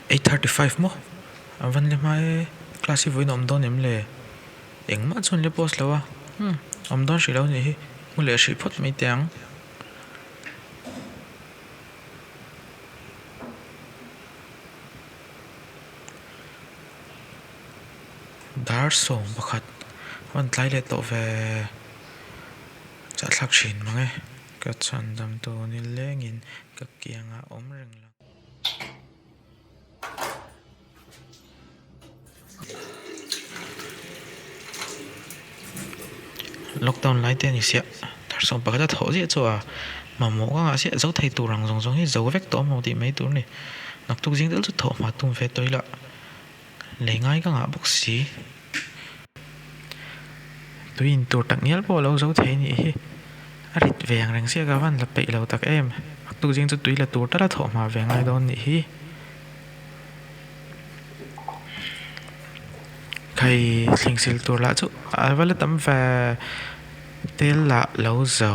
8:35 mo van le mai classy voi nom don em le engma chon le post lawa om don shi lo ni hi mu le shi phot mai tiang dar song pakhat van tlai le to ve cha thlak shin mangai ka chan dam to ni lengin ka kianga om reng la lockdown lai te ni sia dar song pakhat tho je chawa mà mỏ nga sia zo thai tu rang zong zong hi zo vek to mo ti mai tur ni nak tu jing del chu tho ma tum ve toila le ngai ka nga bok si tuin tur tak nial po lo zo thei ni hi arit veng reng sia ga van la pe lo tak em tu jing chu tuila tur ta la tho ma ve ngai don ni hi khai thing sil tur la chu a wala tam ve tel la lo zo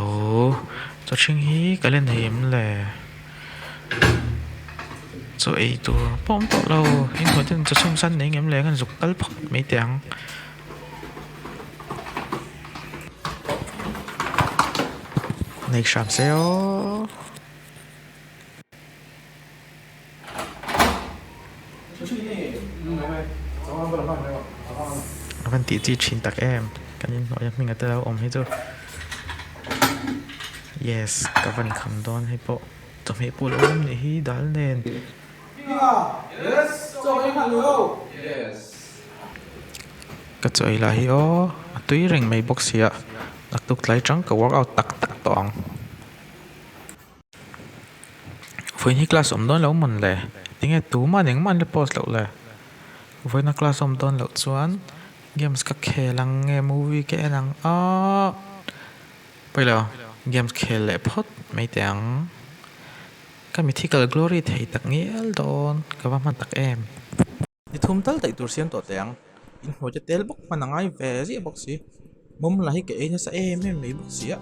cho ching hi ka len him le so ei tur pom to lo hin ho ten cho song san nei ngem le kan zuk kal phot mai tiang nei sham seo van ti chi chin tak em kan in no yak minga ta om hi chu yes ka van kham don hi po to me pul om ni hi dal nen Yes, so cái thằng nữa. Yes. ka choi la hi o tui reng mai box hi a nak tuk tlai chang ka work out tak tak tong foi ni class om don lo mon le tinge tu ma neng man le post lo le foi na class om don lo chuan games ka khelang nge movie ke nang a pelo games khel le phot mai tiang ka mythical glory thei tak ngel don ka wa man tak em ni thum tal tai tur sian to tiang in ho je tel bok manangai ve ji bok si mum la hi ke ena sa em mai bok si a